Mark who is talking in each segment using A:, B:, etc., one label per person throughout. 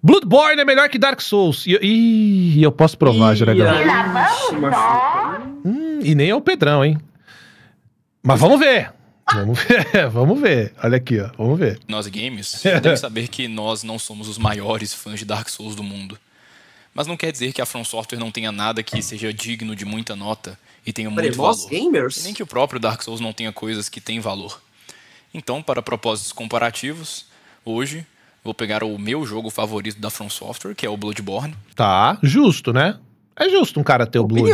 A: Bloodborne é melhor que Dark Souls. E eu posso provar, Juragão. E nem é o Pedrão, hein? Mas vamos ver. Vamos ver, vamos ver. Olha aqui, ó. Vamos ver.
B: Nós games devem saber que nós não somos os maiores fãs de Dark Souls do mundo. Mas não quer dizer que a From Software não tenha nada que seja digno de muita nota e tenha muito valor.
C: Gamers?
B: E nem que o próprio Dark Souls não tenha coisas que têm valor. Então, para propósitos comparativos, hoje vou pegar o meu jogo favorito da From Software, que é o Bloodborne.
A: Tá, justo, né? É justo um cara ter o Blood.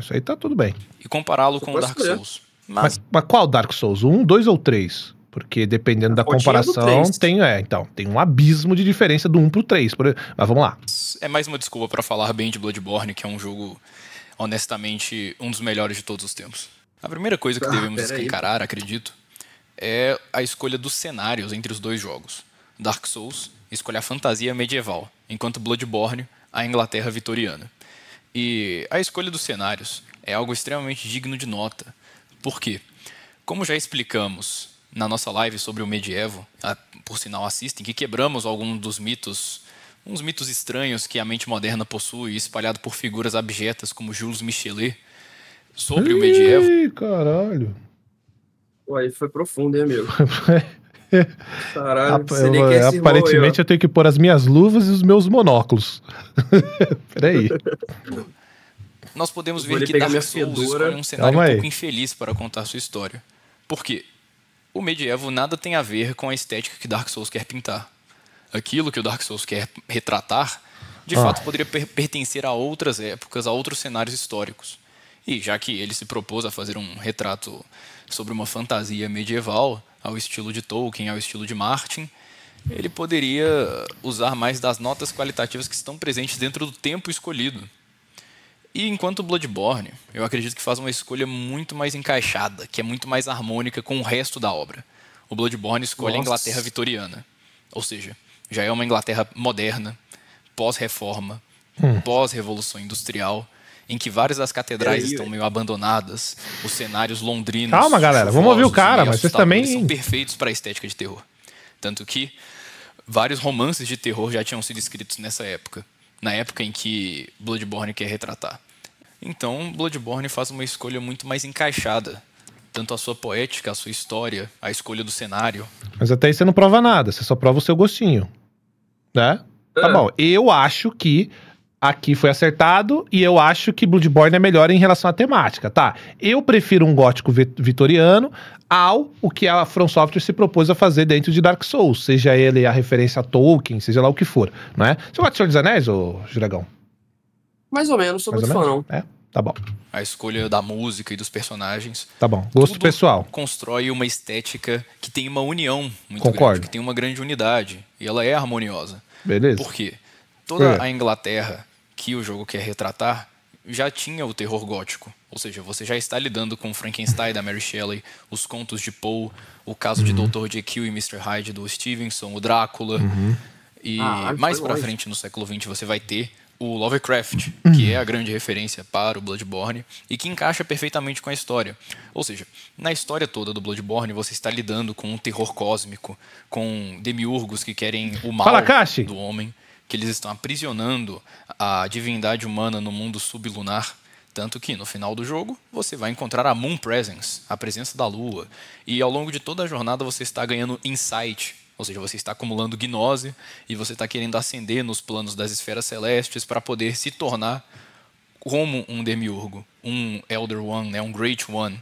A: Isso aí tá tudo bem.
B: E compará-lo com o Dark Souls.
A: Mas qual Dark Souls? 1, 2 ou 3? Porque dependendo da comparação, tem um abismo de diferença do 1 pro 3. Mas vamos lá.
B: É mais uma desculpa pra falar bem de Bloodborne, que é um jogo, honestamente, um dos melhores de todos os tempos. A primeira coisa que devemos escancarar, acredito, é a escolha dos cenários entre os dois jogos. Dark Souls escolhe a fantasia medieval, enquanto Bloodborne, a Inglaterra vitoriana. E a escolha dos cenários é algo extremamente digno de nota. Por quê? Como já explicamos na nossa live sobre o medievo, por sinal assistem, que quebramos alguns dos mitos, uns mitos estranhos que a mente moderna possui, espalhado por figuras abjetas como Jules Michelet, sobre o medievo.
A: Ih, caralho.
C: Ué, foi profundo, hein, amigo?
A: Caralho, aparentemente eu tenho que pôr as minhas luvas e os meus monóculos. Peraí.
B: Nós podemos ver que Dark Souls escolhe um cenário um pouco infeliz para contar sua história. Por quê? O medievo nada tem a ver com a estética que Dark Souls quer pintar. Aquilo que o Dark Souls quer retratar, de fato, poderia pertencer a outras épocas, a outros cenários históricos. E já que ele se propôs a fazer um retrato sobre uma fantasia medieval, ao estilo de Tolkien, ao estilo de Martin, ele poderia usar mais das notas qualitativas que estão presentes dentro do tempo escolhido. E enquanto Bloodborne, eu acredito que faz uma escolha muito mais encaixada, que é muito mais harmônica com o resto da obra. O Bloodborne escolhe a Inglaterra vitoriana. Ou seja, já é uma Inglaterra moderna, pós-reforma, pós-revolução industrial, em que várias das catedrais estão meio abandonadas, os cenários londrinos...
A: Calma, galera, vamos ouvir o cara, mas vocês também...
B: são perfeitos para a estética de terror. Tanto que vários romances de terror já tinham sido escritos nessa época, na época em que Bloodborne quer retratar. Então, Bloodborne faz uma escolha muito mais encaixada, tanto a sua poética, a sua história, a escolha do cenário.
A: Mas até aí você não prova nada, você só prova o seu gostinho, né? Tá bom, eu acho que aqui foi acertado e eu acho que Bloodborne é melhor em relação à temática, tá? Eu prefiro um gótico vitoriano ao o que a From Software se propôs a fazer dentro de Dark Souls, seja ele a referência a Tolkien, seja lá o que for, não é? Você gosta de Senhor dos Anéis, ô Juragão?
C: Mais ou menos, sou muito fã, não.
A: É, tá bom.
B: A escolha da música e dos personagens.
A: Tá bom, gosto
B: tudo
A: pessoal.
B: Constrói uma estética que tem uma união muito
A: Concordo.
B: grande, que tem uma grande unidade, e ela é harmoniosa.
A: Beleza.
B: Por quê? Toda a Inglaterra que o jogo quer retratar já tinha o terror gótico. Ou seja, você já está lidando com Frankenstein da Mary Shelley, os contos de Poe, o caso de Dr. Jekyll e Mr. Hyde do Stevenson, o Drácula. E mais pra frente, no século XX, você vai ter o Lovecraft, que é a grande referência para o Bloodborne e que encaixa perfeitamente com a história. Ou seja, na história toda do Bloodborne, você está lidando com um terror cósmico, com demiurgos que querem o mal do homem, que eles estão aprisionando a divindade humana no mundo sublunar. Tanto que, no final do jogo, você vai encontrar a Moon Presence, a presença da lua. E ao longo de toda a jornada você está ganhando insight, ou seja, você está acumulando gnose e você está querendo ascender nos planos das esferas celestes para poder se tornar como um demiurgo, um Elder One, né, um Great One.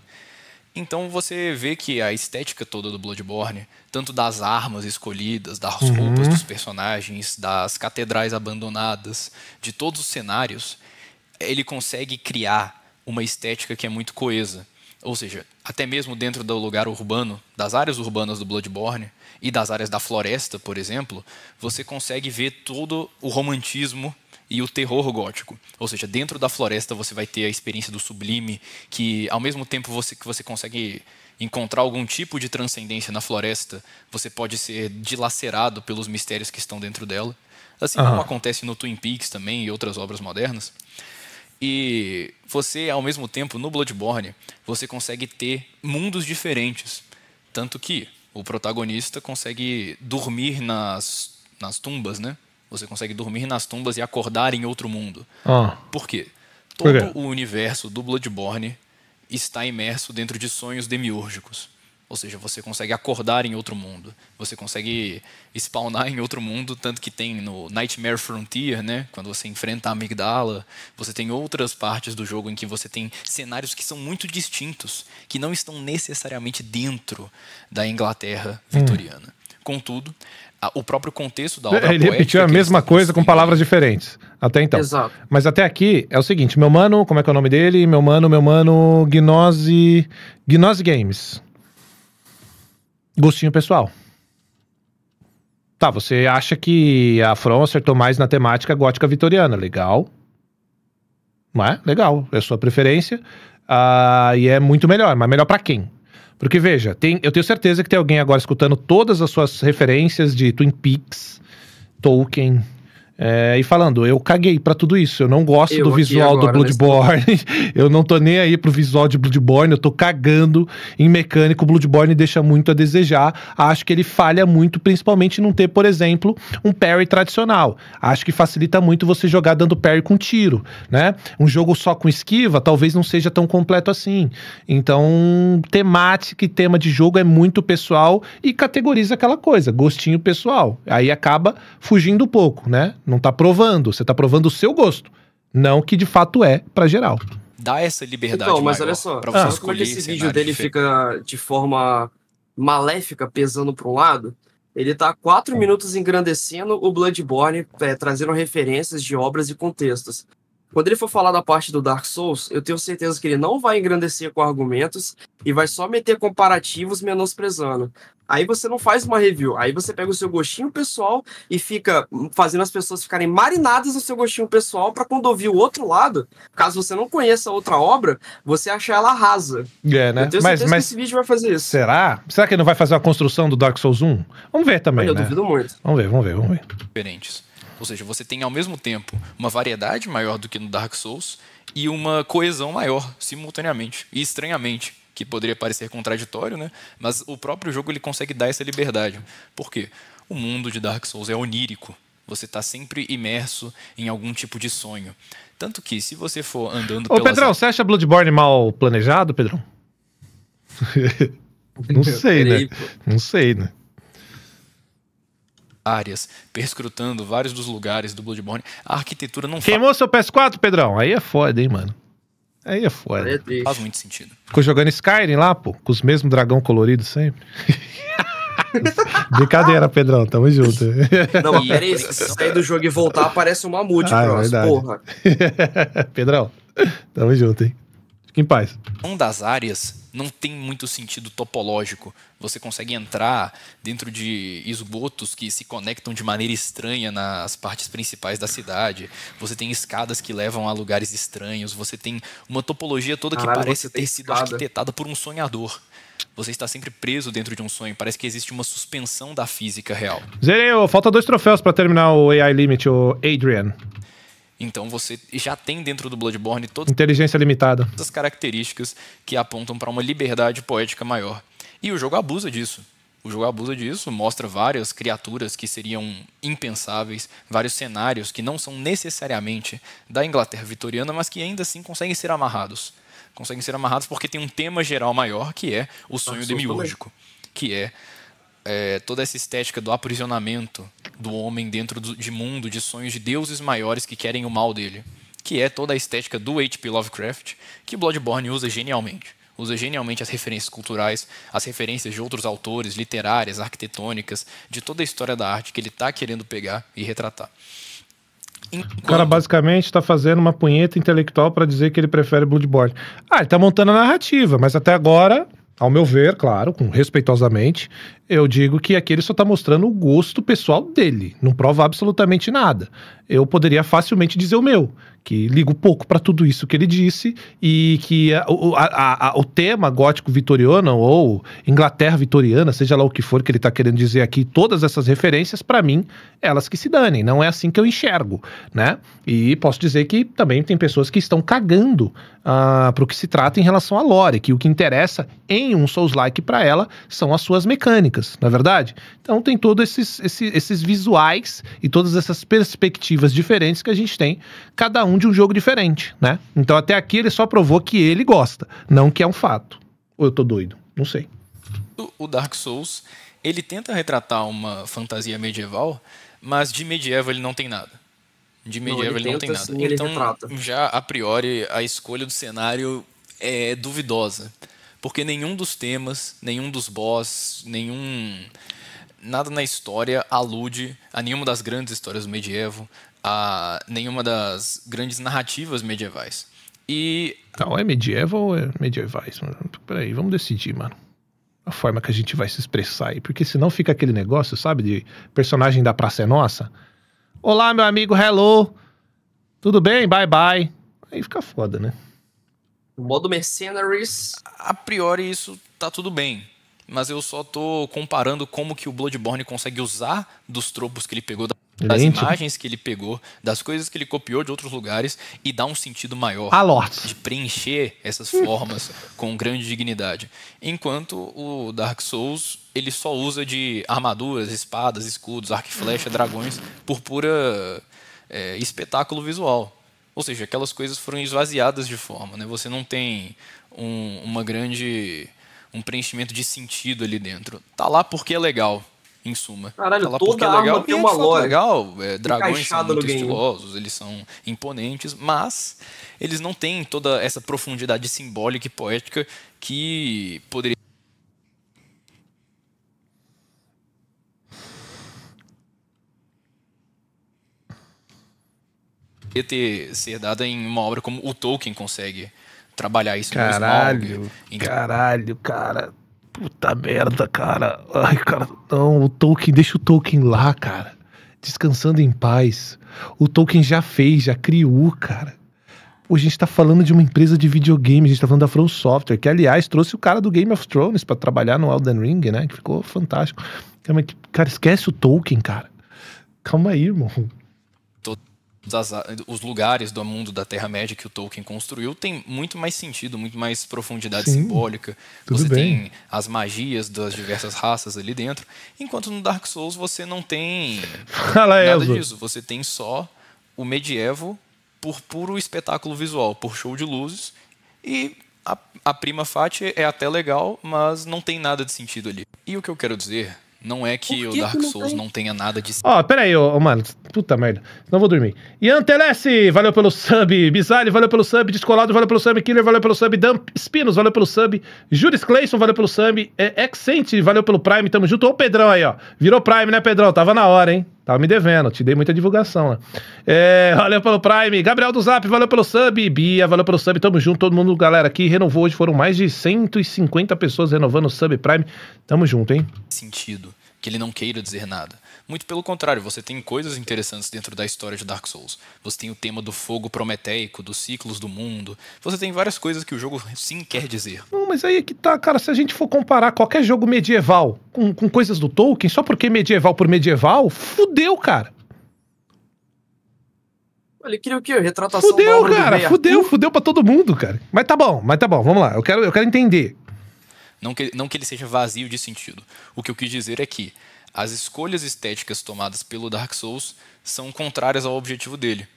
B: Então você vê que a estética toda do Bloodborne, tanto das armas escolhidas, das roupas dos personagens, das catedrais abandonadas, de todos os cenários, ele consegue criar uma estética que é muito coesa. Ou seja, até mesmo dentro do lugar urbano, das áreas urbanas do Bloodborne e das áreas da floresta, por exemplo, você consegue ver todo o romantismo e o terror gótico. Ou seja, dentro da floresta você vai ter a experiência do sublime, que ao mesmo tempo que você consegue encontrar algum tipo de transcendência na floresta, você pode ser dilacerado pelos mistérios que estão dentro dela. Assim como acontece no Twin Peaks também e outras obras modernas. E você, ao mesmo tempo, no Bloodborne, você consegue ter mundos diferentes. Tanto que o protagonista consegue dormir nas tumbas, né? Você consegue dormir nas tumbas e acordar em outro mundo. Por quê? O universo do Bloodborne está imerso dentro de sonhos demiúrgicos. Ou seja, você consegue acordar em outro mundo. Você consegue spawnar em outro mundo, tanto que tem no Nightmare Frontier, né? Quando você enfrenta a amigdala. Você tem outras partes do jogo em que você tem cenários que são muito distintos, que não estão necessariamente dentro da Inglaterra vitoriana. Contudo, o próprio contexto da obra
A: ele repetiu a mesma coisa com palavras diferentes. Até então.
C: Exato.
A: Mas até aqui é o seguinte, meu mano, como é que é o nome dele? Meu mano, Gnose Games. Gostinho pessoal. Tá, você acha que a From acertou mais na temática gótica vitoriana. Legal. Não é? Legal. É a sua preferência. E é muito melhor. Mas melhor pra quem? Porque, veja, eu tenho certeza que tem alguém agora escutando todas as suas referências de Twin Peaks, Tolkien... e falando, eu caguei pra tudo isso, eu não gosto do visual do Bloodborne, eu não tô nem aí pro visual de Bloodborne, eu tô cagando em mecânico, o Bloodborne deixa muito a desejar, acho que ele falha muito, principalmente não ter, por exemplo, um parry tradicional, acho que facilita muito você jogar dando parry com tiro, né? Um jogo só com esquiva talvez não seja tão completo assim, então temática e tema de jogo é muito pessoal e categoriza aquela coisa, gostinho pessoal, aí acaba fugindo um pouco, né? Não tá provando, você tá provando o seu gosto. Não que de fato é pra geral.
B: Dá essa liberdade
C: então, mas olha só,
B: pra você escolher
C: como é que esse vídeo dele fica de forma maléfica, pesando pra um lado? Ele tá 4 minutos engrandecendo o Bloodborne, trazendo referências de obras e contextos. Quando ele for falar da parte do Dark Souls, eu tenho certeza que ele não vai engrandecer com argumentos e vai só meter comparativos menosprezando. Aí você não faz uma review, aí você pega o seu gostinho pessoal e fica fazendo as pessoas ficarem marinadas no seu gostinho pessoal pra quando ouvir o outro lado, caso você não conheça a outra obra, você achar ela rasa.
A: Né?
C: Eu tenho certeza que esse vídeo vai fazer isso.
A: Será? Será que ele não vai fazer uma construção do Dark Souls 1? Vamos ver também,
C: eu
A: né?
C: duvido muito.
A: Vamos ver.
B: Diferentes. Ou seja, você tem ao mesmo tempo uma variedade maior do que no Dark Souls e uma coesão maior, simultaneamente e estranhamente, que poderia parecer contraditório, né? Mas o próprio jogo ele consegue dar essa liberdade. Por quê? O mundo de Dark Souls é onírico. Você está sempre imerso em algum tipo de sonho. Tanto que, se você for andando
A: pelas... Ô, Pedrão, você acha Bloodborne mal planejado, Pedrão? Não sei, né? Não sei, né?
B: Áreas, perscrutando vários dos lugares do Bloodborne, a arquitetura não
A: Queimou seu PS4, Pedrão? Aí é foda, hein, mano? Aí é foda.
B: Faz muito sentido.
A: Ficou jogando Skyrim lá, pô, com os mesmos dragão coloridos sempre. Brincadeira, Pedrão, tamo junto.
C: Não, mas peraí, se sair do jogo e voltar, aparece um mamute próximo, porra.
A: Pedrão, tamo junto, hein? Fica em paz.
B: Um das áreas não tem muito sentido topológico. Você consegue entrar dentro de esgotos que se conectam de maneira estranha nas partes principais da cidade. Você tem escadas que levam a lugares estranhos. Você tem uma topologia toda que parece ter sido arquitetada por um sonhador. Você está sempre preso dentro de um sonho. Parece que existe uma suspensão da física real.
A: Zerei, falta 2 troféus para terminar o AI Limit, o Adrian.
B: Então você já tem dentro do Bloodborne todas
A: inteligência limitada,
B: as características que apontam para uma liberdade poética maior. E o jogo abusa disso. O jogo abusa disso, mostra várias criaturas que seriam impensáveis, vários cenários que não são necessariamente da Inglaterra vitoriana, mas que ainda assim conseguem ser amarrados. Conseguem ser amarrados porque tem um tema geral maior, que é o sonho demiúrgico, que é toda essa estética do aprisionamento do homem dentro de mundo, de sonhos de deuses maiores que querem o mal dele, que é toda a estética do H.P. Lovecraft, que Bloodborne usa genialmente. Usa genialmente as referências culturais, as referências de outros autores, literárias, arquitetônicas, de toda a história da arte que ele está querendo pegar e retratar.
A: O cara basicamente está fazendo uma punheta intelectual para dizer que ele prefere Bloodborne. Ele está montando a narrativa, mas até agora... Ao meu ver, claro, respeitosamente, eu digo que aqui ele só tá mostrando o gosto pessoal dele. Não prova absolutamente nada. Eu poderia facilmente dizer o meu, que ligo pouco pra tudo isso que ele disse e que o tema gótico vitoriano ou Inglaterra vitoriana, seja lá o que for que ele tá querendo dizer aqui, todas essas referências, pra mim, elas que se danem. Não é assim que eu enxergo, né? E posso dizer que também tem pessoas que estão cagando pro que se trata em relação à lore, que o que interessa em um Souls-like pra ela são as suas mecânicas. únicas, não é verdade? Então tem todos esses visuais e todas essas perspectivas diferentes que a gente tem, cada um de um jogo diferente, né? Então até aqui ele só provou que ele gosta, não que é um fato. Ou eu tô doido? Não sei.
B: O Dark Souls, ele tenta retratar uma fantasia medieval, mas de medieval ele não tem nada. De medieval ele não tem nada. Então, já a priori, a escolha do cenário é duvidosa. Porque nenhum dos temas, nenhum dos boss, nada na história alude a nenhuma das grandes histórias do medievo, a nenhuma das grandes narrativas medievais.
A: Então, é medieval ou é medievais? Peraí, vamos decidir, mano. A forma que a gente vai se expressar aí. Porque senão fica aquele negócio, sabe, de personagem da Praça é Nossa. Olá, meu amigo, hello. Tudo bem? Bye, bye. Aí fica foda, né?
C: O modo Mercenaries.
B: A priori isso tá tudo bem. Mas eu só tô comparando como que o Bloodborne consegue usar dos tropos que ele pegou, das imagens que ele pegou, das coisas que ele copiou de outros lugares e dar um sentido maior. De preencher essas formas com grande dignidade. Enquanto o Dark Souls, ele só usa de armaduras, espadas, escudos, arco e flecha, dragões, por pura espetáculo visual. Ou seja, aquelas coisas foram esvaziadas de forma, né? Você não tem um preenchimento de sentido ali dentro. Tá lá porque é legal, em suma.
C: Caralho,
B: tá lá
C: toda
B: porque é legal,
C: tem uma lore.
B: Legal. Dragões são muito estilosos, eles são imponentes, mas eles não têm toda essa profundidade simbólica e poética que poderia ser dada em uma obra como o Tolkien consegue trabalhar isso no Smaug.
A: Caralho, cara. Puta merda, cara. Ai, cara, não, o Tolkien, deixa o Tolkien lá, cara. Descansando em paz. O Tolkien já fez, já criou, cara. Pô, a gente tá falando de uma empresa de videogame, a gente tá falando da From Software, que aliás trouxe o cara do Game of Thrones pra trabalhar no Elden Ring, né? Que ficou fantástico. Cara, esquece o Tolkien, cara. Calma aí, irmão.
B: Os lugares do mundo da Terra-média que o Tolkien construiu tem muito mais sentido, muito mais profundidade simbólica. Você tem as magias das diversas raças ali dentro, enquanto no Dark Souls você não tem nada disso. Você tem só o medievo por puro espetáculo visual, por show de luzes, e a prima facie é até legal, mas não tem nada de sentido ali. E o que eu quero dizer não é que o Dark Souls não tenha nada de...
A: Pera aí, mano. Puta merda. Não vou dormir. Ian Telessi, valeu pelo sub. Bizarre, valeu pelo sub. Descolado, valeu pelo sub. Killer, valeu pelo sub. Dump Spinos, valeu pelo sub. Juris Clayson, valeu pelo sub. Accent, valeu pelo Prime. Tamo junto. Ô, Pedrão aí, ó. Virou Prime, né, Pedrão? Tava na hora, hein? Tava me devendo. Te dei muita divulgação, né? Valeu pelo Prime. Gabriel do Zap, valeu pelo sub. Bia, valeu pelo sub. Tamo junto. Todo mundo, galera, aqui renovou hoje. Foram mais de 150 pessoas renovando o sub Prime. Tamo junto, hein?
B: Sentido. Que ele não queira dizer nada. Muito pelo contrário, você tem coisas interessantes dentro da história de Dark Souls. Você tem o tema do fogo prometeico, dos ciclos do mundo. Você tem várias coisas que o jogo sim quer dizer.
A: Não, mas aí é que tá, cara, se a gente for comparar qualquer jogo medieval com coisas do Tolkien, só porque medieval por medieval, fudeu, cara.
C: Ele queria o quê? Retratação
A: fudeu, da obra cara, fudeu pra todo mundo, cara. Mas tá bom, vamos lá, eu quero entender.
B: Não que ele seja vazio de sentido. O que eu quis dizer é que as escolhas estéticas tomadas pelo Dark Souls são contrárias ao objetivo dele.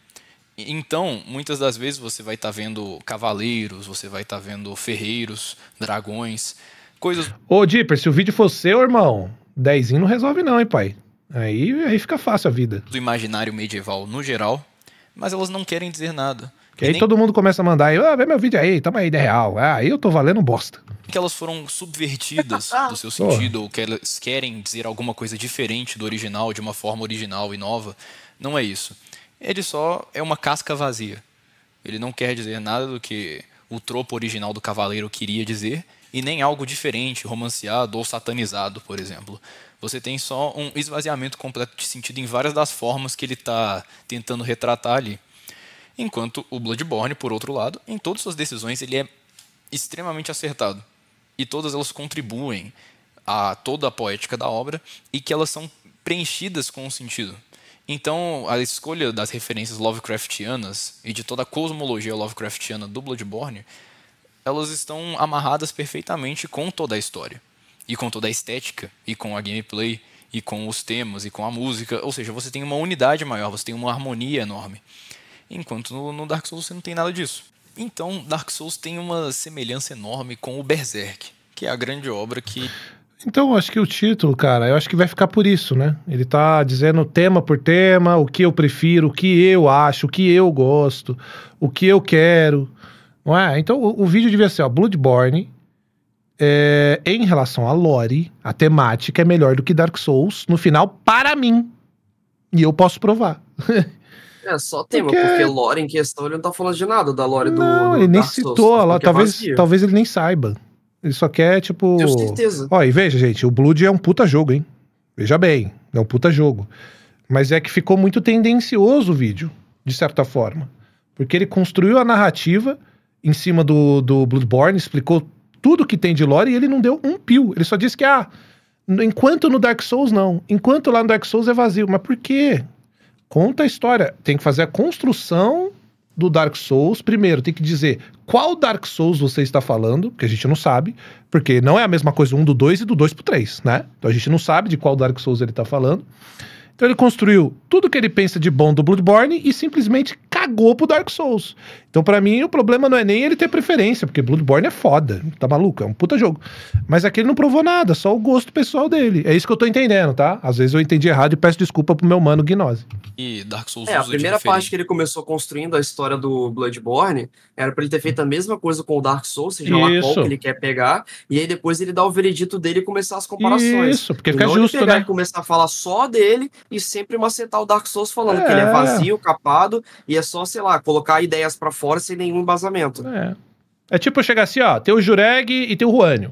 B: Então, muitas das vezes você vai estar vendo cavaleiros, você vai estar vendo ferreiros, dragões, coisas...
A: Ô, Dipper, se o vídeo for seu, irmão, 10 não resolve não, hein, pai? Aí fica fácil a vida.
B: Do imaginário medieval no geral, mas elas não querem dizer nada.
A: Que aí todo mundo começa a mandar aí, vê meu vídeo aí, toma aí, R$10. Aí eu tô valendo bosta.
B: Que elas foram subvertidas do seu sentido, ou que elas querem dizer alguma coisa diferente do original, de uma forma original e nova. Não é isso. Ele só é uma casca vazia. Ele não quer dizer nada do que o tropo original do cavaleiro queria dizer, e nem algo diferente, romanceado ou satanizado, por exemplo. Você tem só um esvaziamento completo de sentido em várias das formas que ele está tentando retratar ali. Enquanto o Bloodborne, por outro lado, em todas suas decisões ele é extremamente acertado. E todas elas contribuem a toda a poética da obra e que elas são preenchidas com um sentido. Então, a escolha das referências Lovecraftianas e de toda a cosmologia Lovecraftiana do Bloodborne, elas estão amarradas perfeitamente com toda a história. e com toda a estética, e com a gameplay, e com os temas, e com a música. Ou seja, você tem uma unidade maior, você tem uma harmonia enorme. Enquanto no Dark Souls você não tem nada disso. Então, Dark Souls tem uma semelhança enorme com o Berserk, que é a grande obra que...
A: Então, acho que o título, cara, eu acho que vai ficar por isso, né? Ele tá dizendo tema por tema, o que eu prefiro, o que eu acho, o que eu gosto, o que eu quero, não é? Então, o vídeo devia ser, ó, Bloodborne, em relação à lore, a temática é melhor do que Dark Souls, no final, para mim. E eu posso provar.
C: É só tema, porque lore em questão ele não tá falando de nada da lore do
A: ele nem
C: Dark Souls,
A: citou lá, talvez ele nem saiba. Ele só quer, tipo...
C: Tenho certeza.
A: Ó, e veja, gente, o Blood é um puta jogo, hein? Veja bem, é um puta jogo. Mas é que ficou muito tendencioso o vídeo, de certa forma. Porque ele construiu a narrativa em cima do Bloodborne, explicou tudo que tem de lore e ele não deu um pio. Ele só disse que, enquanto no Dark Souls não. Enquanto lá no Dark Souls é vazio. Mas por quê? Conta a história. Tem que fazer a construção do Dark Souls. Primeiro, tem que dizer qual Dark Souls você está falando, que a gente não sabe, porque não é a mesma coisa um do 2 e do 2 pro 3, né? Então a gente não sabe de qual Dark Souls ele tá falando. Então ele construiu tudo que ele pensa de bom do Bloodborne e simplesmente cagou pro Dark Souls. Então pra mim o problema não é nem ele ter preferência, porque Bloodborne é foda, tá maluco? É um puta jogo. Mas aqui ele não provou nada, só o gosto pessoal dele. É isso que eu tô entendendo, tá? Às vezes eu entendi errado e peço desculpa pro meu mano Gnose.
B: E Dark Souls
C: a primeira parte que ele começou construindo a história do Bloodborne era pra ele ter feito a mesma coisa com o Dark Souls, seja lá qual que ele quer pegar, e aí depois ele dá o veredito dele e começar as comparações.
A: Isso, porque fica justo, né?
C: E começar a falar só dele e sempre macetar o Dark Souls falando que ele é vazio, capado, e é só, sei lá, colocar ideias pra fora sem nenhum embasamento.
A: É tipo eu chegar assim, ó, tem o Jureg e tem o Juanio.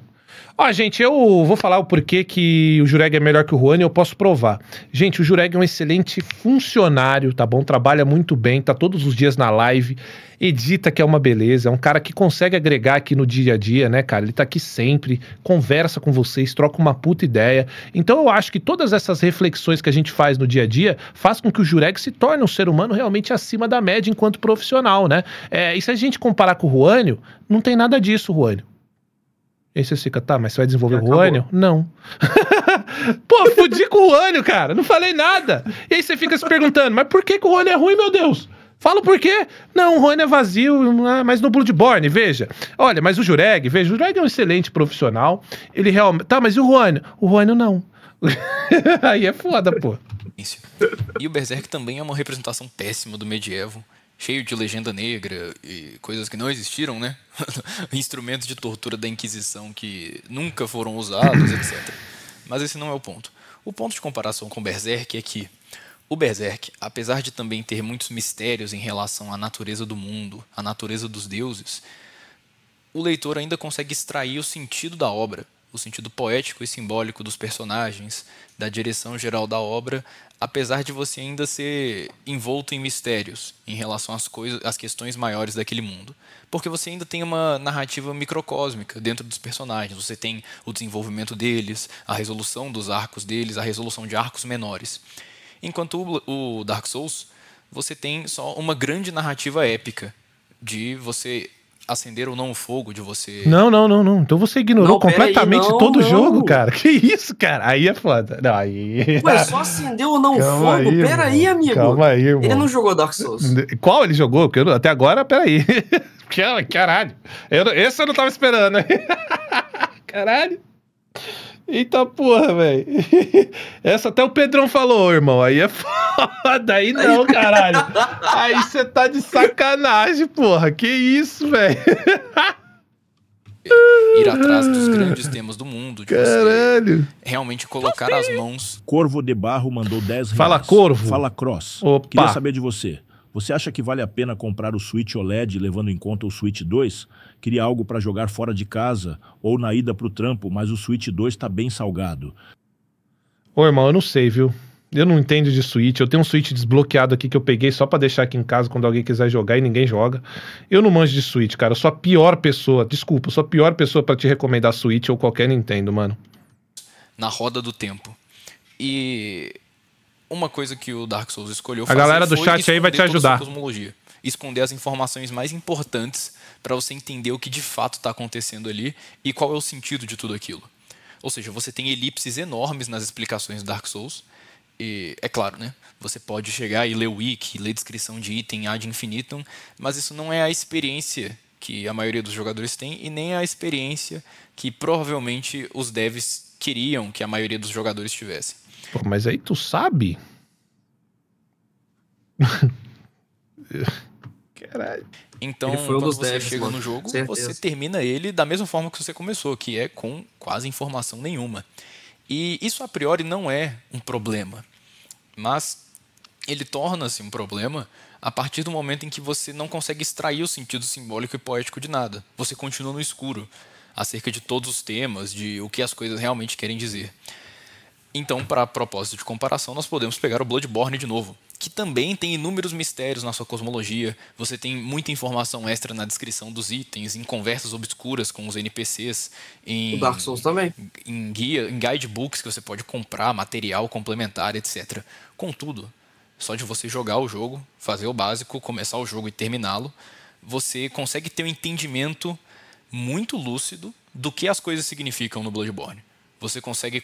A: Ó, gente, eu vou falar o porquê que o Jureg é melhor que o Juanio, eu posso provar. Gente, o Jureg é um excelente funcionário, tá bom? Trabalha muito bem, tá todos os dias na live, edita, que é uma beleza, é um cara que consegue agregar aqui no dia a dia, né, cara? Ele tá aqui sempre, conversa com vocês, troca uma puta ideia. Então eu acho que todas essas reflexões que a gente faz no dia a dia faz com que o Jureg se torne um ser humano realmente acima da média enquanto profissional, né? E se a gente comparar com o Juanio, não tem nada disso, Juanio. E aí você fica, tá, mas você vai desenvolver o Juanio? Não. Pô, fudi com o Juanio, cara. Não falei nada. E aí você fica se perguntando, mas por que o Juanio é ruim, meu Deus? Fala o porquê. Não, o Juanio é vazio, mas no Bloodborne, veja. Olha, mas o Jureg, veja, o Jureg é um excelente profissional. Ele realmente... Tá, mas e o Juanio? O Juanio não. Aí é foda, pô.
B: E o Berserk também é uma representação péssima do medievo. Cheio de legenda negra e coisas que não existiram, né? Instrumentos de tortura da Inquisição que nunca foram usados, etc. Mas esse não é o ponto. O ponto de comparação com o Berserk é que o Berserk, apesar de também ter muitos mistérios em relação à natureza do mundo, à natureza dos deuses, o leitor ainda consegue extrair o sentido da obra, o sentido poético e simbólico dos personagens, da direção geral da obra, apesar de você ainda ser envolto em mistérios em relação às questões maiores daquele mundo. Porque você ainda tem uma narrativa microcósmica dentro dos personagens, você tem o desenvolvimento deles, a resolução dos arcos deles, a resolução de arcos menores. Enquanto o Dark Souls, você tem só uma grande narrativa épica de você acender ou não o fogo, de você...
A: Não. Então você ignorou completamente todo o jogo, cara. Que isso, cara? Aí é foda. Não, aí...
C: Ué, só acendeu ou não o fogo? Peraí, amigo.
A: Calma aí, irmão.
C: Ele não jogou Dark Souls.
A: Qual ele jogou? Porque até agora, peraí. Caralho. Esse eu não tava esperando. Caralho. Eita porra, velho. Essa até o Pedrão falou, irmão. Aí é foda. Aí não, caralho. Aí você tá de sacanagem, porra. Que isso, velho.
B: Ir atrás dos grandes temas do mundo. De
A: caralho.
B: Você realmente colocar as mãos.
D: Corvo de Barro mandou 10 reais.
A: Fala, Corvo.
D: Fala, Cross.
A: Opa.
D: Queria saber de você. Você acha que vale a pena comprar o Switch OLED levando em conta o Switch 2? Queria algo para jogar fora de casa ou na ida pro trampo, mas o Switch 2 tá bem salgado.
A: Ô, irmão, eu não sei, viu? Eu não entendo de Switch. Eu tenho um Switch desbloqueado aqui que eu peguei só pra deixar aqui em casa quando alguém quiser jogar e ninguém joga. Eu não manjo de Switch, cara. Eu sou a pior pessoa. Desculpa, eu sou a pior pessoa pra te recomendar Switch ou qualquer Nintendo, mano.
B: Na roda do tempo. E... uma coisa que o Dark Souls escolheu fazer,
A: a galera do chat aí vai te ajudar.
B: Esconder as informações mais importantes para você entender o que de fato está acontecendo ali e qual é o sentido de tudo aquilo. Ou seja, você tem elipses enormes nas explicações do Dark Souls. E, é claro, né? Você pode chegar e ler o wiki, ler descrição de item ad infinitum, mas isso não é a experiência que a maioria dos jogadores tem e nem a experiência que provavelmente os devs queriam que a maioria dos jogadores tivesse.
A: Pô, mas aí tu sabe? Caralho.
B: Então, quando você chega no jogo, você termina ele da mesma forma que você começou, que é com quase informação nenhuma. E isso a priori não é um problema, mas ele torna-se um problema a partir do momento em que você não consegue extrair o sentido simbólico e poético de nada. Você continua no escuro acerca de todos os temas, de o que as coisas realmente querem dizer. Então, para propósito de comparação, nós podemos pegar o Bloodborne de novo, que também tem inúmeros mistérios na sua cosmologia. Você tem muita informação extra na descrição dos itens, em conversas obscuras com os NPCs,
C: o Dark Souls também.
B: Em guidebooks que você pode comprar, material complementar, etc. Contudo, só de você jogar o jogo, fazer o básico, começar o jogo e terminá-lo, você consegue ter um entendimento muito lúcido do que as coisas significam no Bloodborne. Você consegue...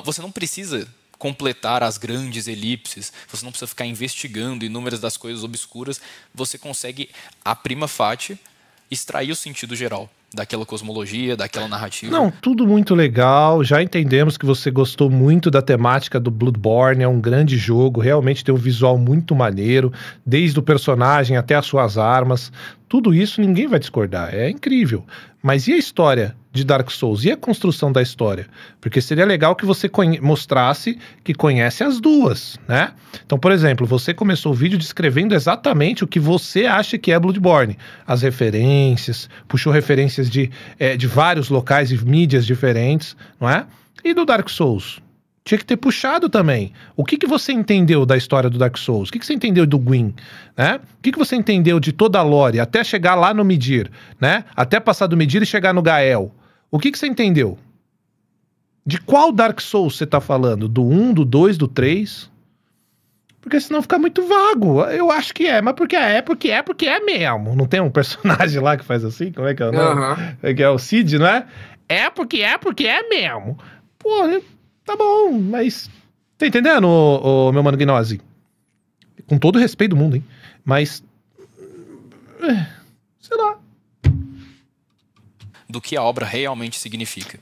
B: Você não precisa completar as grandes elipses, você não precisa ficar investigando inúmeras das coisas obscuras, você consegue, a prima facie, extrair o sentido geral daquela cosmologia, daquela narrativa.
A: Não, tudo muito legal, já entendemos que você gostou muito da temática do Bloodborne, é um grande jogo, realmente tem um visual muito maneiro, desde o personagem até as suas armas, tudo isso ninguém vai discordar, é incrível. Mas e a história de Dark Souls? E a construção da história? Porque seria legal que você mostrasse que conhece as duas, né? Então, por exemplo, você começou o vídeo descrevendo exatamente o que você acha que é Bloodborne. As referências, puxou referências de vários locais e mídias diferentes, não é? E do Dark Souls? Tinha que ter puxado também. O que você entendeu da história do Dark Souls? O que você entendeu do Gwyn? Né? O que você entendeu de toda a lore até chegar lá no Midir? Né? Até passar do Midir e chegar no Gael? O que você entendeu? De qual Dark Souls você tá falando? Do 1, do 2, do 3? Porque senão fica muito vago. Eu acho que é, mas porque é mesmo. Não tem um personagem lá que faz assim? Como é que é o nome? É que é o Cid, não é? É porque é mesmo. Pô, tá bom, mas... Tá entendendo, o meu mano Gnose? Com todo o respeito do mundo, hein? Mas... sei lá.
B: Do que a obra realmente significa.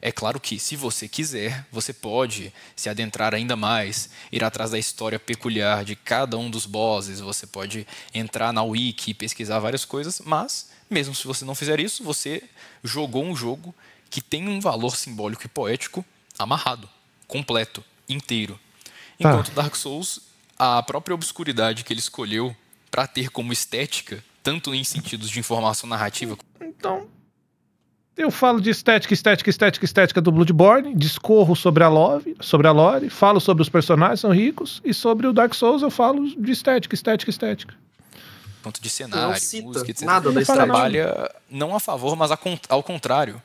B: É claro que, se você quiser, você pode se adentrar ainda mais, ir atrás da história peculiar de cada um dos bosses, você pode entrar na wiki e pesquisar várias coisas, mas, mesmo se você não fizer isso, você jogou um jogo que tem um valor simbólico e poético amarrado, completo, inteiro. Enquanto Dark Souls, a própria obscuridade que ele escolheu para ter como estética, tanto em sentidos de informação narrativa...
A: Então... eu falo de estética do Bloodborne, discorro sobre a lore, falo sobre os personagens, são ricos, e sobre o Dark Souls eu falo de estética.
B: Ponto de cenário, música, etc.
C: Nada
B: Ele trabalha não a favor, mas ao contrário.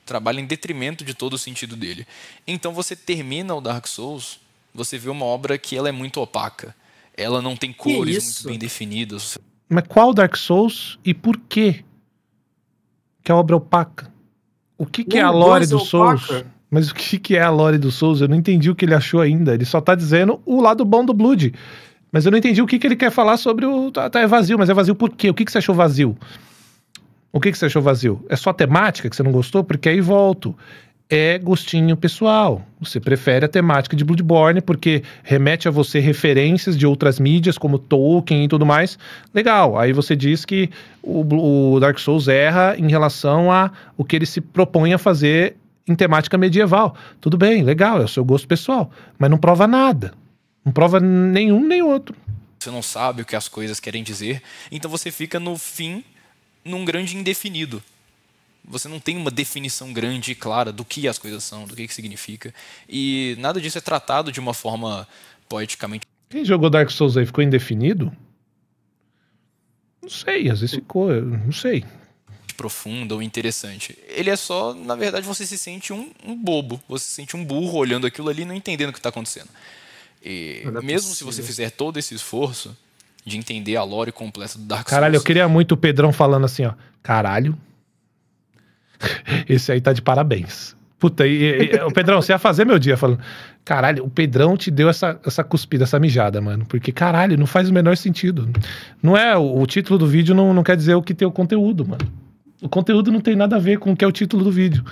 B: Trabalha em detrimento de todo o sentido dele. Então você termina o Dark Souls, você vê uma obra que ela é muito opaca. Ela não tem cores muito bem definidas.
A: Mas qual Dark Souls e por quê? Que a obra é opaca. O que é a lore do Souls? Mas o que é a lore do Souls? Eu não entendi o que ele achou ainda. Ele só tá dizendo o lado bom do Blood. Mas eu não entendi o que ele quer falar sobre o... Tá, é vazio, mas é vazio por quê? O que você achou vazio? O que você achou vazio? É só a temática que você não gostou? Porque aí volto. É gostinho pessoal. Você prefere a temática de Bloodborne porque remete a você referências de outras mídias, como Tolkien e tudo mais. Legal. Aí você diz que o Dark Souls erra em relação a o que ele se propõe a fazer em temática medieval. Tudo bem, legal, é o seu gosto pessoal. Mas não prova nada. Não prova nenhum nem outro.
B: Você não sabe o que as coisas querem dizer, então você fica no fim num grande indefinido. Você não tem uma definição grande e clara do que as coisas são, do que significa. E nada disso é tratado de uma forma poeticamente...
A: Quem jogou Dark Souls aí ficou indefinido? Não sei, às vezes ficou, não sei.
B: Profunda ou interessante. Ele é só, na verdade, você se sente um bobo. Você se sente um burro olhando aquilo ali e não entendendo o que está acontecendo. E mesmo se você fizer todo esse esforço de entender a lore completa do Dark Souls...
A: Caralho, eu queria muito o Pedrão falando assim, ó. Caralho. Esse aí tá de parabéns. Puta, o Pedrão, você ia fazer meu dia falando, caralho, o Pedrão te deu essa cuspida, essa mijada, mano. Porque, caralho, não faz o menor sentido. Não é, o título do vídeo não quer dizer o que tem o conteúdo, mano. O conteúdo não tem nada a ver com o que é o título do vídeo.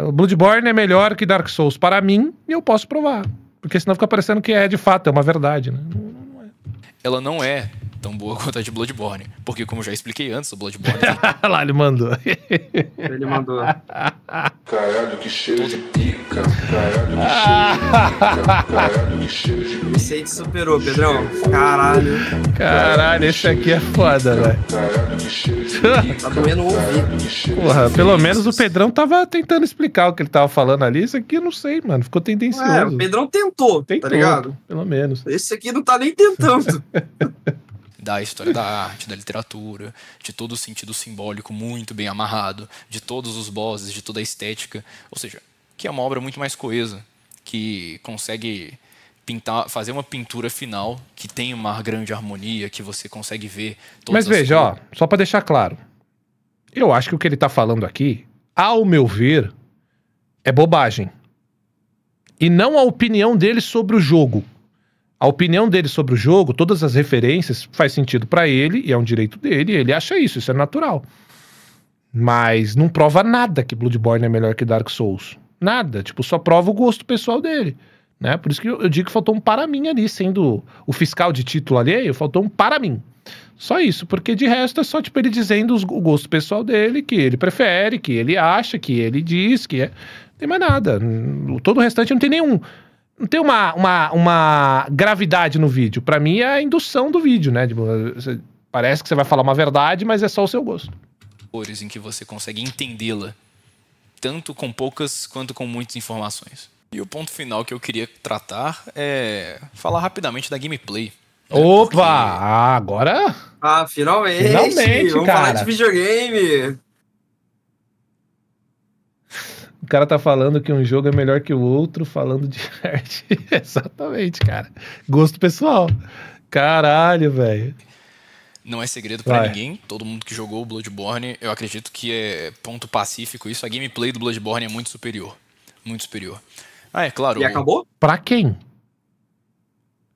A: O Bloodborne é melhor que Dark Souls para mim, e eu posso provar. Porque senão fica parecendo que de fato, é uma verdade, né? Não é.
B: Ela não é tão boa quanto a de Bloodborne. Porque, como eu já expliquei antes, o Bloodborne...
A: Lá, ele mandou.
C: Ele mandou.
E: Caralho, que cheiro de pica. Caralho, que cheiro de pica. Caralho, que cheiro de pica.
C: Esse aí te superou, Pedrão. Caralho.
A: Caralho, esse aqui é foda, velho.
E: Caralho, que cheiro de pica.
C: Tá doendo ouvir.
A: Porra, pelo menos o Pedrão tava tentando explicar o que ele tava falando ali. Isso aqui eu não sei, mano. Ficou tendencioso.
C: O Pedrão tentou, tá ligado?
A: Pelo menos.
C: Esse aqui não tá nem tentando.
B: Da história da arte, da literatura, de todo o sentido simbólico muito bem amarrado, de todos os bosses, de toda a estética. Ou seja, que é uma obra muito mais coesa, que consegue fazer uma pintura final, que tem uma grande harmonia, que você consegue ver todas.
A: Mas veja, ó, só pra deixar claro. Eu acho que o que ele tá falando aqui, ao meu ver, é bobagem. E não a opinião dele sobre o jogo. A opinião dele sobre o jogo, todas as referências, faz sentido pra ele, e é um direito dele, e ele acha isso é natural. Mas não prova nada que Bloodborne é melhor que Dark Souls. Nada, tipo, só prova o gosto pessoal dele, né? Por isso que eu digo que faltou um para mim ali, sendo o fiscal de título alheio, faltou um para mim. Só isso, porque de resto é só, tipo, ele dizendo o gosto pessoal dele, que ele prefere, que ele acha, que ele diz, que é... Não tem mais nada. Todo o restante não tem nenhum... Não tem uma gravidade no vídeo. Pra mim é a indução do vídeo, né? Tipo, parece que você vai falar uma verdade, mas é só o seu gosto.
B: Cores em que você consegue entendê-la, tanto com poucas quanto com muitas informações. E o ponto final que eu queria tratar é falar rapidamente da gameplay.
A: Opa!
B: Porque...
A: Agora...
C: Finalmente, vamos
A: cara.
C: falar de videogame.
A: O cara tá falando que um jogo é melhor que o outro, falando de arte. Exatamente, cara. Gosto pessoal. Caralho, velho.
B: Não é segredo pra ninguém. Todo mundo que jogou o Bloodborne, eu acredito que é ponto pacífico isso. A gameplay do Bloodborne é muito superior. Muito superior. Ah, é claro.
C: E acabou?
A: Pra quem?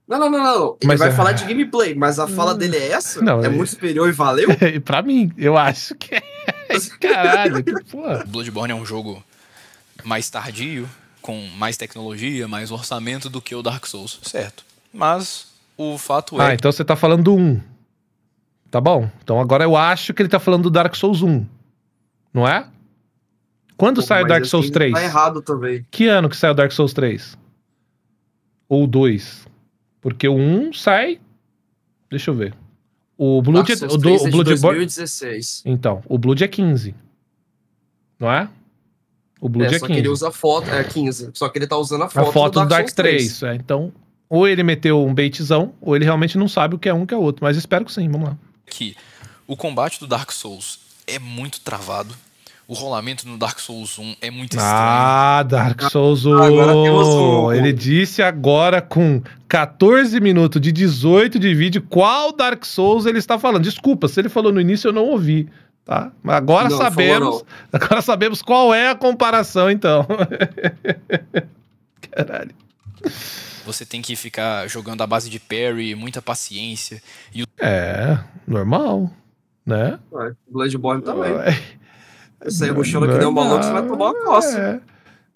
C: Não. Ele vai falar de gameplay, mas a fala dele é essa?
A: Não,
C: é muito superior e valeu?
A: E pra mim, eu acho que é. Caralho, que porra.
B: O Bloodborne é um jogo mais tardio, com mais tecnologia, mais orçamento do que o Dark Souls, certo? Mas o fato é...
A: então você tá falando do 1. Tá bom? Então agora eu acho que ele tá falando do Dark Souls 1. Não é? Quando sai o Dark Souls 3?
C: Tá errado também.
A: Que ano que sai o Dark Souls 3? Ou 2? Porque o 1 sai... Deixa eu ver. O Blood
C: Dark Souls 3 é de
A: Bloodborne...
C: 2016.
A: Então, o Blood é 15. Não é? O Blood é 15.
C: Só que ele usa a foto, 15. Só que ele tá usando a
A: foto do Dark
C: Souls 3.
A: Então, ou ele meteu um baitzão, ou ele realmente não sabe o que é um e o que é outro. Mas espero que sim, vamos lá.
B: Que o combate do Dark Souls é muito travado. O rolamento no Dark Souls 1 é muito estranho.
A: Ah, Dark Souls 1.
C: Agora temos
A: Ele disse agora com 14 minutos de 18 de vídeo qual Dark Souls ele está falando. Desculpa, se ele falou no início eu não ouvi. Tá? Mas agora
C: Não,
A: sabemos. Agora sabemos qual é a comparação, então. Caralho.
B: Você tem que ficar jogando à base de parry, muita paciência. E
A: Normal, né?
C: Bloodborne também. Você aí rushando que deu um maluco, você vai tomar uma coça.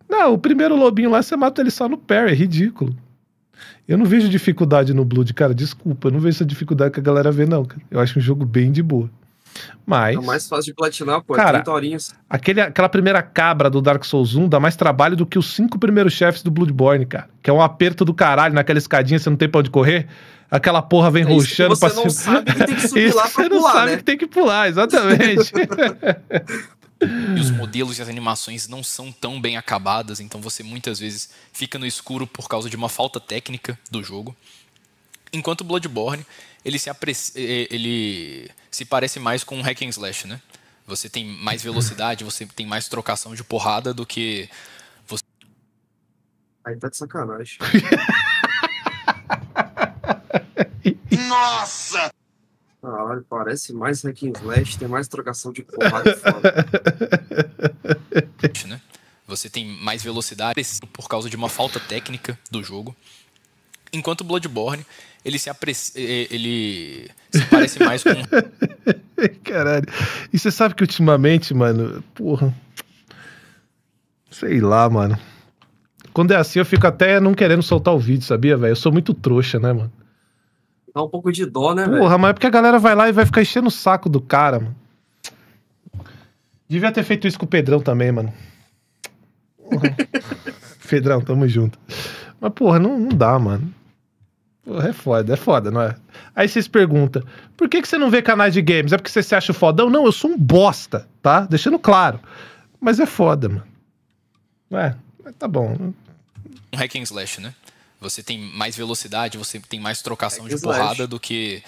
A: Não, o primeiro lobinho lá, você mata ele só no parry, é ridículo. Eu não vejo dificuldade no Blood, cara, desculpa. Eu não vejo essa dificuldade que a galera vê, não, cara. Eu acho um jogo bem de boa. Mas...
C: É mais fácil de platinar, pô.
A: Cara,
C: 30 horinhas.
A: Aquela primeira cabra do Dark Souls 1 dá mais trabalho do que os 5 primeiros chefes do Bloodborne, cara. Que é um aperto do caralho, naquela escadinha, você não tem pra onde correr. Aquela porra vem rushando pra cima.
C: Você não sabe que tem que subir lá pra
A: você
C: pular,
A: não sabe
C: né?
A: que tem que pular, exatamente.
B: E os modelos e as animações não são tão bem acabadas, então você muitas vezes fica no escuro por causa de uma falta técnica do jogo. Enquanto o Bloodborne, ele se parece mais com um hack and slash, né? Você tem mais velocidade, você tem mais trocação de porrada do que...
C: Aí tá de sacanagem.
E: Nossa!
C: Caralho, parece mais hack and slash, tem mais trocação de porrada e foda.
B: né? você tem mais velocidade por causa de uma falta técnica do jogo. Enquanto o Bloodborne, ele se parece mais com...
A: Caralho. E você sabe que ultimamente, mano, porra... Sei lá, mano. Quando é assim, eu fico até não querendo soltar o vídeo, sabia, velho? Eu sou muito trouxa, né, mano?
C: Dá um pouco de dó, né, velho?
A: Porra, mas é porque a galera vai lá e vai ficar enchendo o saco do cara, mano. Devia ter feito isso com o Pedrão também, mano. Porra. Pedrão, tamo junto. Mas, porra, não dá, mano. Porra, é foda, não é? Aí vocês perguntam, por que você não vê canais de games? É porque você se acha fodão? Não, eu sou um bosta, tá? Deixando claro. Mas é foda, mano. Tá bom.
B: Um hack and slash, né? Você tem mais velocidade, você tem mais trocação de porrada do que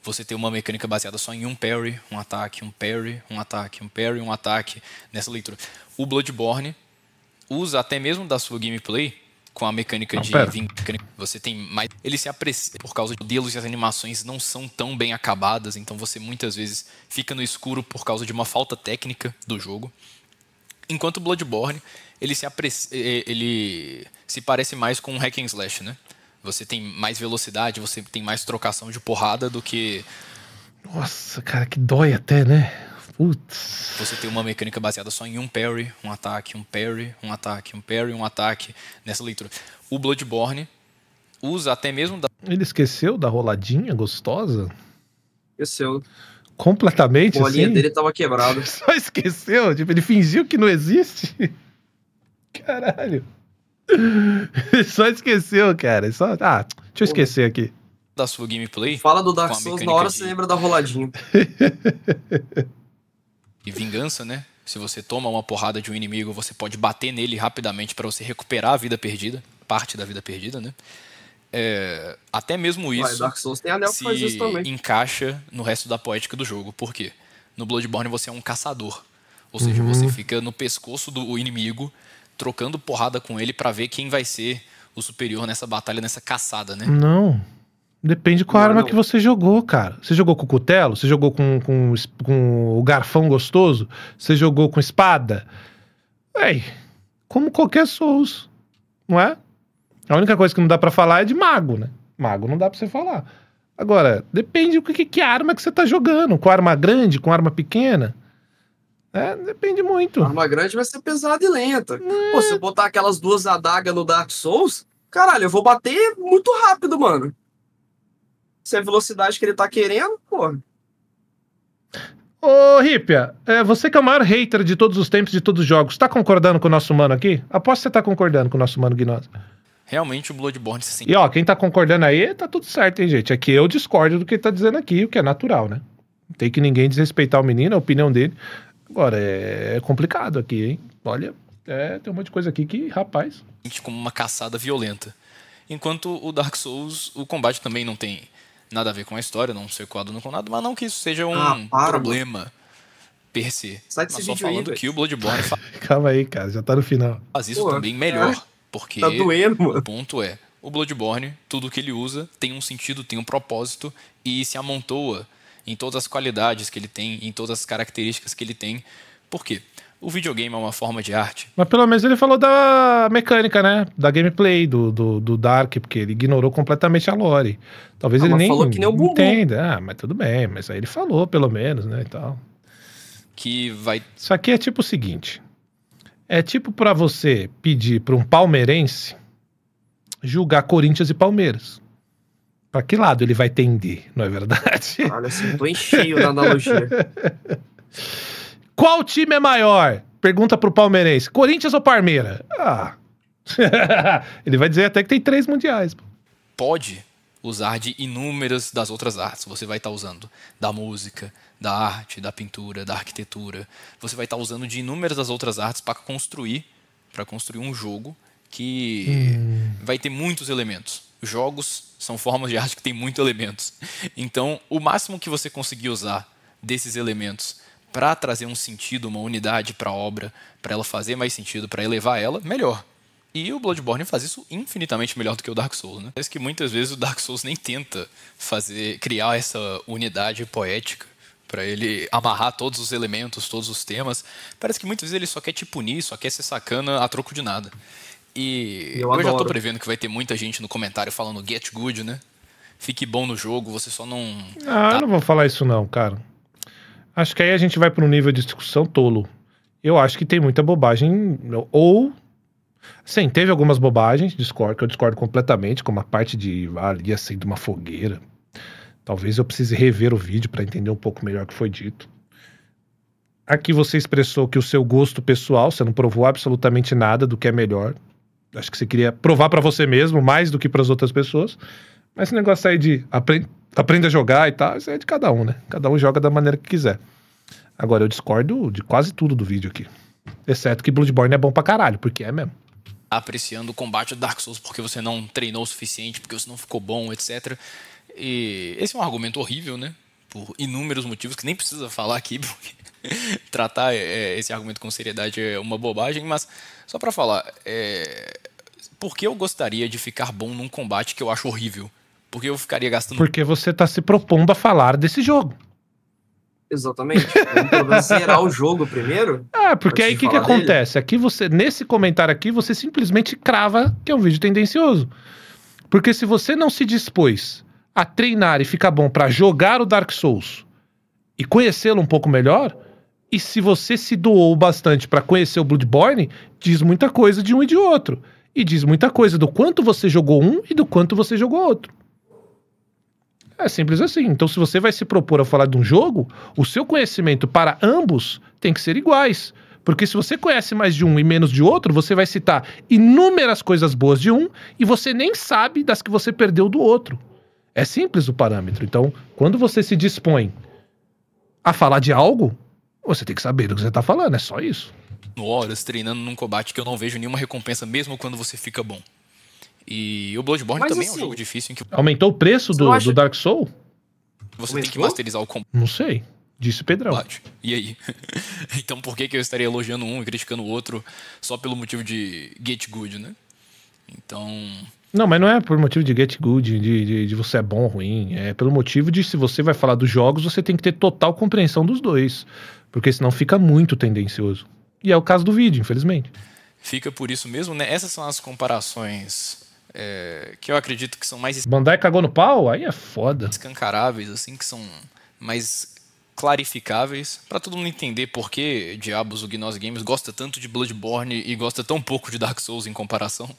B: você ter uma mecânica baseada só em um parry, um ataque, um parry, um ataque, um parry, um ataque, nessa leitura. O Bloodborne usa até mesmo da sua gameplay com a mecânica você tem mais... Ele se aprecia por causa de modelos e as animações não são tão bem acabadas, então você muitas vezes fica no escuro por causa de uma falta técnica do jogo. Enquanto o Bloodborne, ele se parece mais com um hack and slash, né? Você tem mais velocidade, você tem mais trocação de porrada do que...
A: Nossa, cara, que dói até, né? Putz.
B: Você tem uma mecânica baseada só em um parry, um ataque, um parry, um ataque, um parry, um ataque, nessa leitura. O Bloodborne usa até mesmo...
A: Ele esqueceu da roladinha gostosa?
C: Esqueceu.
A: Completamente,
C: a bolinha
A: assim?
C: dele tava quebrada.
A: Só esqueceu? Tipo, ele fingiu que não existe? Caralho. Só esqueceu, cara. Deixa eu esquecer aqui.
B: Da sua gameplay...
C: Fala do Dark Souls, na hora você lembra da roladinha.
B: E vingança, né? Se você toma uma porrada de um inimigo, você pode bater nele rapidamente para você recuperar a vida perdida. Parte da vida perdida, né? Até mesmo isso
C: Dark Souls tem anel que faz isso também.
B: Encaixa no resto da poética do jogo. Por quê? No Bloodborne você é um caçador. Ou seja, você fica no pescoço do inimigo, trocando porrada com ele para ver quem vai ser o superior nessa batalha, nessa caçada, né?
A: Não. Depende qual arma que você jogou, cara. Você jogou com cutelo? Você jogou com o garfão gostoso? Você jogou com espada? Como qualquer Souls, não é? A única coisa que não dá pra falar é de mago, né? Mago não dá pra você falar. Agora, depende do que arma que você tá jogando. Com arma grande, com arma pequena. Depende muito.
C: A arma grande vai ser pesada e lenta. Pô, se eu botar aquelas duas adagas no Dark Souls, caralho, eu vou bater muito rápido, mano. Se é a velocidade que ele tá querendo, porra.
A: Ô, Ripia, você que é o maior hater de todos os tempos, de todos os jogos, tá concordando com o nosso mano aqui? Aposto que você tá concordando com o nosso mano Gnose.
B: Realmente o Bloodborne se sente...
A: E ó, quem tá concordando aí, tá tudo certo, hein, gente? É que eu discordo do que ele tá dizendo aqui, o que é natural, né? Não tem que ninguém desrespeitar o menino, a opinião dele. Agora, é complicado aqui, hein? Olha, tem um monte de coisa aqui que, rapaz...
B: Como uma caçada violenta. Enquanto o Dark Souls, o combate também não tem nada a ver com a história, não ser coaduna com nada, mas não que isso seja um problema per se.
C: Sai
B: mas
C: desse
B: só
C: vídeo
B: falando
C: aí,
B: que o Bloodborne
A: Calma aí, cara, já tá no final.
B: faz isso também melhor. Porque
C: tá doendo, mano.
B: O ponto é, o Bloodborne, tudo que ele usa tem um sentido, tem um propósito e se amontoa em todas as qualidades que ele tem, em todas as características que ele tem. Por quê? O videogame é uma forma de arte.
A: Mas pelo menos ele falou da mecânica, né? Da gameplay, do Dark, porque ele ignorou completamente a lore. Talvez ele nem
C: falou que nem o Bumbum.
A: entenda. Mas tudo bem, mas aí ele falou pelo menos, né, e tal.
B: Que vai...
A: Isso aqui é tipo o seguinte. É tipo pra você pedir pra um palmeirense julgar Corinthians e Palmeiras. Pra que lado ele vai tender, não é verdade?
C: Olha, assim, tô em cheio na analogia.
A: Qual time é maior? Pergunta pro palmeirense. Corinthians ou Palmeiras? Ele vai dizer até que tem 3 mundiais.
B: Pode usar de inúmeras das outras artes. Você vai estar usando da música, da arte, da pintura, da arquitetura. Você vai estar usando de inúmeras das outras artes para construir um jogo que vai ter muitos elementos. Jogos são formas de arte que tem muitos elementos. Então, o máximo que você conseguir usar desses elementos para trazer um sentido, uma unidade para a obra, para ela fazer mais sentido, para elevar ela, melhor. E o Bloodborne faz isso infinitamente melhor do que o Dark Souls, né? Parece que muitas vezes o Dark Souls nem tenta criar essa unidade poética pra ele amarrar todos os elementos, todos os temas. Parece que muitas vezes ele só quer te punir, só quer ser sacana a troco de nada. E eu já tô prevendo que vai ter muita gente no comentário falando get good, né? Fique bom no jogo, você só não...
A: Eu não vou falar isso não, cara. Acho que aí a gente vai para um nível de discussão tolo. Eu acho que tem muita bobagem, ou... Sim, teve algumas bobagens, que eu discordo completamente, como a parte de ali assim de uma fogueira. Talvez eu precise rever o vídeo para entender um pouco melhor o que foi dito. Aqui você expressou que o seu gosto pessoal, você não provou absolutamente nada do que é melhor. Acho que você queria provar para você mesmo, mais do que para as outras pessoas. Mas esse negócio aí de aprenda a jogar e tal, isso é de cada um, né? Cada um joga da maneira que quiser. Agora, eu discordo de quase tudo do vídeo aqui. Exceto que Bloodborne é bom pra caralho, porque é mesmo.
B: Apreciando o combate do Dark Souls porque você não treinou o suficiente, porque você não ficou bom, etc. E esse é um argumento horrível, né? Por inúmeros motivos que nem precisa falar aqui, porque tratar esse argumento com seriedade é uma bobagem, mas só pra falar, por que eu gostaria de ficar bom num combate que eu acho horrível? Porque eu ficaria gastando...
A: Porque você tá se propondo a falar desse jogo.
C: Exatamente. Vamos zerar o jogo primeiro.
A: Porque aí o que acontece? Aqui você, nesse comentário aqui, você simplesmente crava que é um vídeo tendencioso. Porque se você não se dispôs a treinar e ficar bom pra jogar o Dark Souls e conhecê-lo um pouco melhor, e se você se doou bastante pra conhecer o Bloodborne, diz muita coisa de um e de outro. E diz muita coisa do quanto você jogou um e do quanto você jogou outro. É simples assim. Então, se você vai se propor a falar de um jogo, o seu conhecimento para ambos tem que ser iguais. Porque se você conhece mais de um e menos de outro, você vai citar inúmeras coisas boas de um e você nem sabe das que você perdeu do outro. É simples o parâmetro. Então, quando você se dispõe a falar de algo, você tem que saber do que você está falando. É só isso.
B: Horas treinando num combate que eu não vejo nenhuma recompensa, mesmo quando você fica bom. E o Bloodborne também é um jogo difícil em que...
A: Aumentou o preço do Dark Souls?
B: Você tem que masterizar o combate.
A: Não sei. Disse o Pedrão.
B: E aí? Então por que eu estaria elogiando um e criticando o outro só pelo motivo de get good, né? Então...
A: Não, mas não é por motivo de get good, de você é bom ou ruim. É pelo motivo de, se você vai falar dos jogos, você tem que ter total compreensão dos dois. Porque senão fica muito tendencioso. E é o caso do vídeo, infelizmente.
B: Fica por isso mesmo, né? Essas são as comparações... que eu acredito que são mais...
A: Bandai cagou no pau? Aí é foda.
B: Escancaráveis, assim, que são mais clarificáveis, pra todo mundo entender por que diabos o Gnose Games gosta tanto de Bloodborne e gosta tão pouco de Dark Souls em comparação.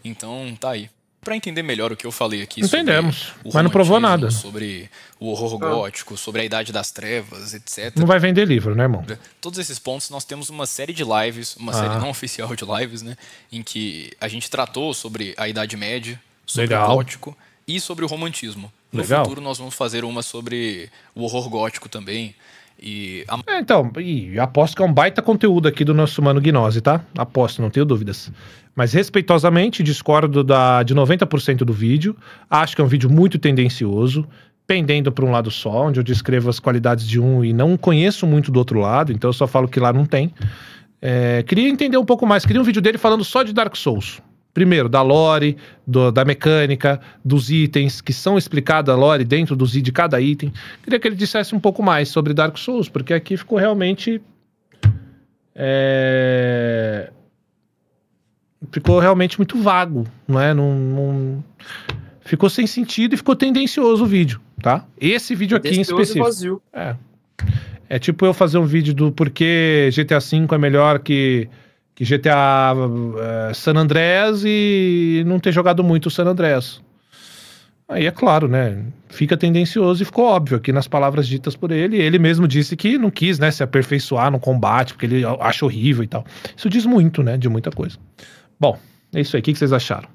B: Então, tá aí. Pra entender melhor o que eu falei aqui
A: Entendemos, mas não provou nada.
B: Sobre o horror gótico, sobre a Idade das Trevas, etc.
A: Não vai vender livro, né, irmão?
B: Todos esses pontos nós temos uma série de lives, uma série não oficial de lives, né? Em que a gente tratou sobre a Idade Média, sobre o gótico e sobre o romantismo. No futuro nós vamos fazer uma sobre o horror gótico também.
A: Então, aposto que é um baita conteúdo aqui do nosso mano Gnose, tá? Aposto, não tenho dúvidas. Mas respeitosamente discordo de 90% do vídeo. Acho que é um vídeo muito tendencioso, pendendo para um lado só, onde eu descrevo as qualidades de um e não conheço muito do outro lado, então eu só falo que lá não tem. Queria entender um pouco mais, queria um vídeo dele falando só de Dark Souls. Primeiro, da lore, da mecânica, dos itens, que são explicados a lore dentro de cada item. Queria que ele dissesse um pouco mais sobre Dark Souls, porque aqui ficou realmente... Ficou realmente muito vago, não é? Ficou sem sentido e ficou tendencioso o vídeo, tá? Esse vídeo aqui em específico.
C: Vazio.
A: É tipo eu fazer um vídeo do porquê GTA V é melhor que GTA San Andreas e não ter jogado muito o San Andreas. Aí é claro, né? Fica tendencioso e ficou óbvio aqui nas palavras ditas por ele. Ele mesmo disse que não quis, né, se aperfeiçoar no combate, porque ele acha horrível e tal. Isso diz muito, né, de muita coisa. Bom, é isso aí. O que vocês acharam?